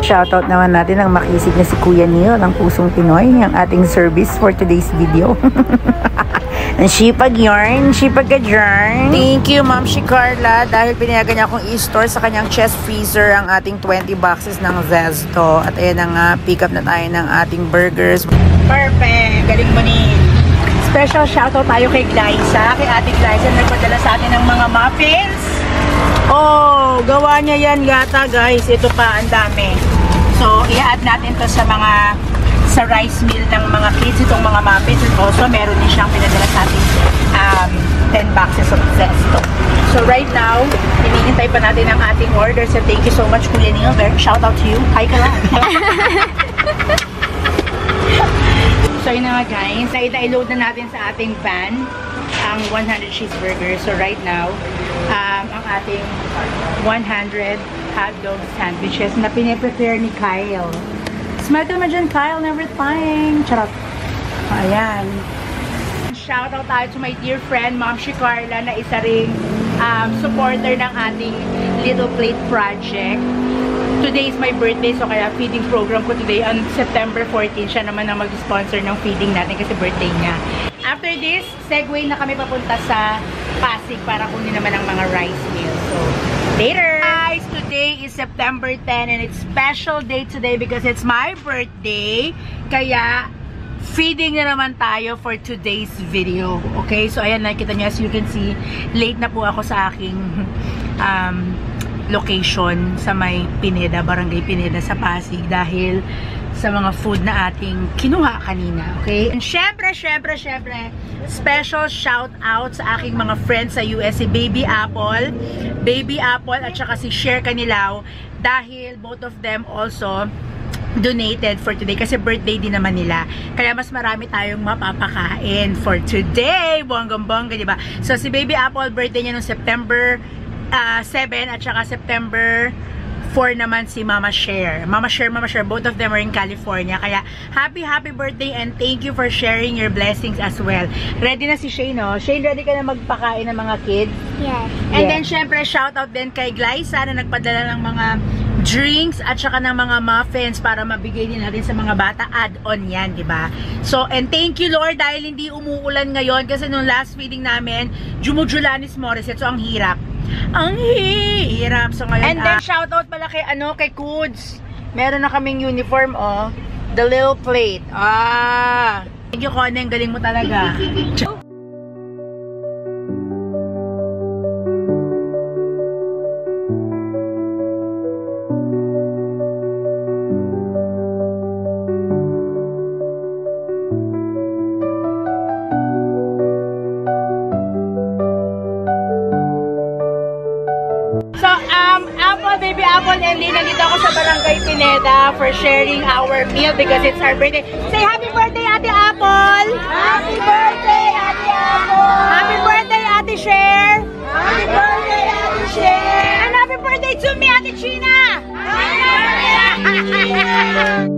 Shoutout naman natin ang makisig na si Kuya Neil ng Pusong Pinoy, ang ating service for today's video. Ang sipag yarn, sipag ka yarn. Thank you, Ma'am Carla, dahil pinayagan niya akong i-store sa kanyang chest freezer ang ating 20 boxes ng Zesto. At ayan na nga, pick up na tayo ng ating burgers. Perfect! Galing mo ni. Special shoutout tayo kay Glyza, kay Ate Glyza na nagpadala sa atin ng mga muffins. Oh, gawa niya yan yata, guys. Ito pa, ang dami. So, i-add natin to sa rice meal ng mga kids, itong mga muffins. And also, meron din siyang pinadala sa atin 10 boxes of Zesto. So, right now, hinihintay pa natin ang ating orders. And thank you so much, Kuya Neil. Shout out to you. Hi ka lang. So, yun na nga, guys. I-load na natin sa ating van ang 100 cheeseburgers. So, right now, ang ating 100 hotdog sandwiches na piniprepare ni Kyle. Smile naman dyan, Kyle. Never trying. Charot. Ayan. Shoutout tayo to my dear friend, Ma'am Carla, na isa ring supporter ng ating Little Plate Project. Today is my birthday, so kaya feeding program ko today on September 14. Siya naman ang mag-sponsor ng feeding natin kasi birthday niya. After this, segue na kami papunta sa Pasig para kunin naman ang mga rice meals. So, later! Guys, today is September 10 and it's special day today because it's my birthday. Kaya, feeding na naman tayo for today's video. Okay? So, ayan, nakita niyo, as you can see, late na po ako sa aking location sa may Pineda, Barangay Pineda sa Pasig dahil sa mga food na ating kinuha kanina, okay? And syempre, special shout out sa aking mga friends sa US, si Baby Apple at saka si Cher Canilaw dahil both of them also donated for today kasi birthday din naman nila. Kaya mas marami tayong mapapakain for today. Bonggang-bongga, diba? So si Baby Apple, birthday niya noong September 7 at saka September 4 naman si Mama Cher. Mama Cher, both of them are in California. Kaya happy birthday and thank you for sharing your blessings as well. Ready na si Shane, no? Shane, ready ka na magpakain ng mga kids? Yes. And then syempre shoutout din kay Glyza na nagpadala ng mga drinks at saka ng mga muffins para mabigay din natin sa mga bata. Add-on yan, diba? So, and thank you Lord dahil hindi umuulan ngayon kasi nung last feeding namin, Jumujulanis Morissette. So, ang hirap. Ang hirap. So, ngayon, and then, shoutout pala kay, kay Kuds. Meron na kaming uniform, oh. The Little Plate. Thank you, Coneng. Galing mo talaga. Baby Apple and Lynn, nandito ako sa Barangay Pineda for sharing our meal because it's our birthday. Say happy birthday, Ate Apple! Happy birthday, Ate Apple! Happy birthday, Ate Cher! Happy birthday, Ate Cher! And happy birthday to me, Ate China! Happy birthday!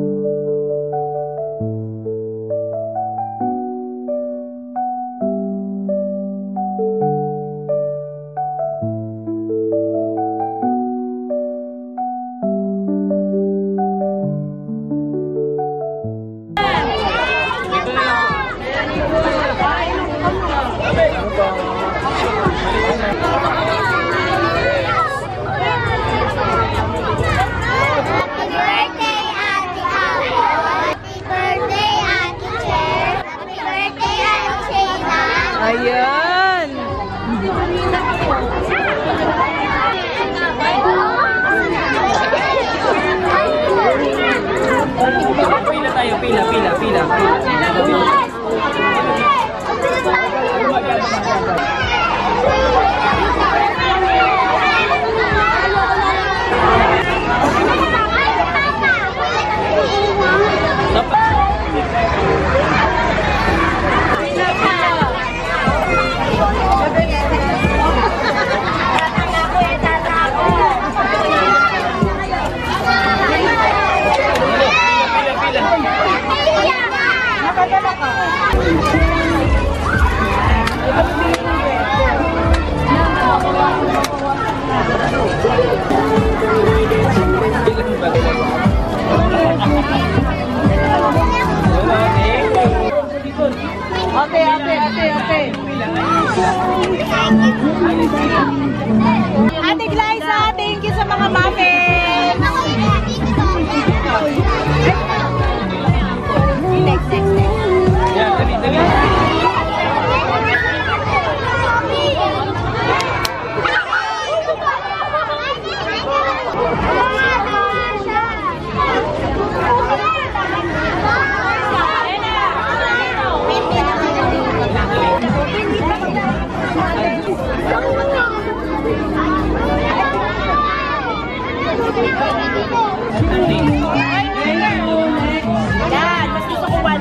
Yan, mas gusto ko 1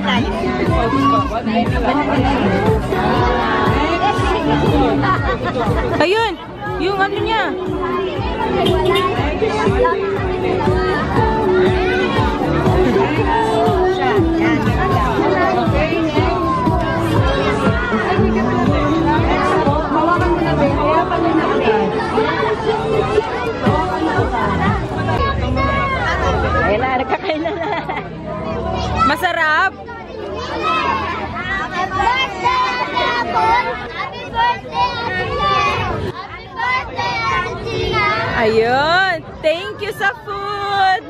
Ayun! Yung ano niya. Ayun na, nagkakain na. Masarap! Happy birthday, Apple! Happy birthday, Happy birthday, Argentina! Ayun! Thank you sa food!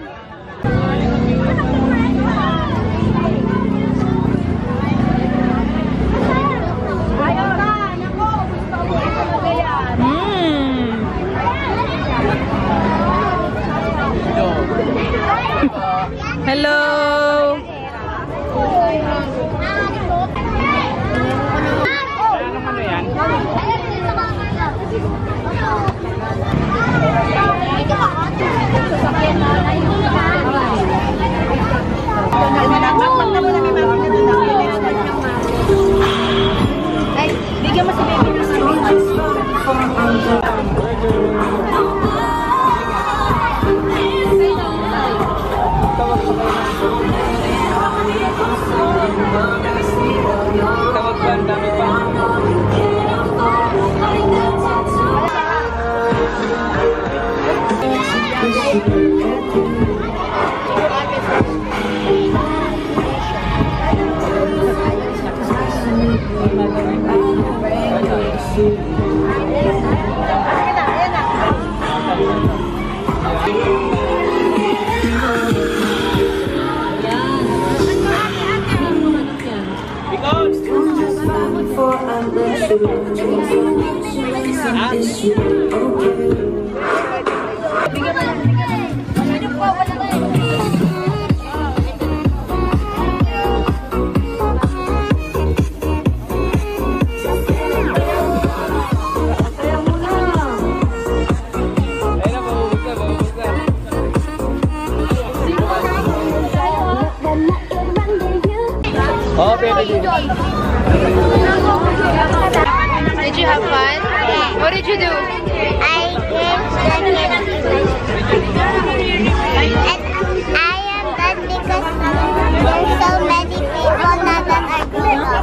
Hello! Did you have fun? What did you do? I did and I am done because there's so many people now that are grown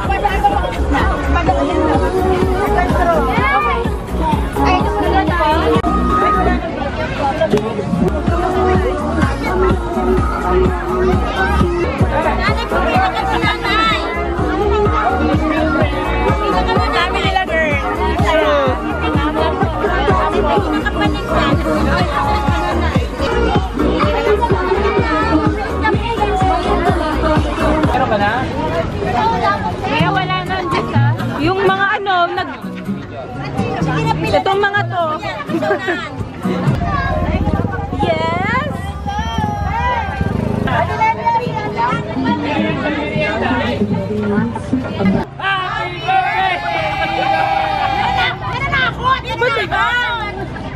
Kaya wala na dyan ha. Yung mga ano, itong mga to. Yes!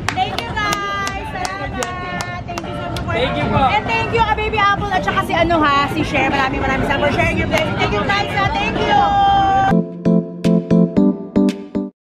Thank you guys! Salamat! Thank you po! And thank you ka Baby Apple at saka si ano ha, si Cher. Maraming salamat for sharing your blessing. Thank you guys! Thank you!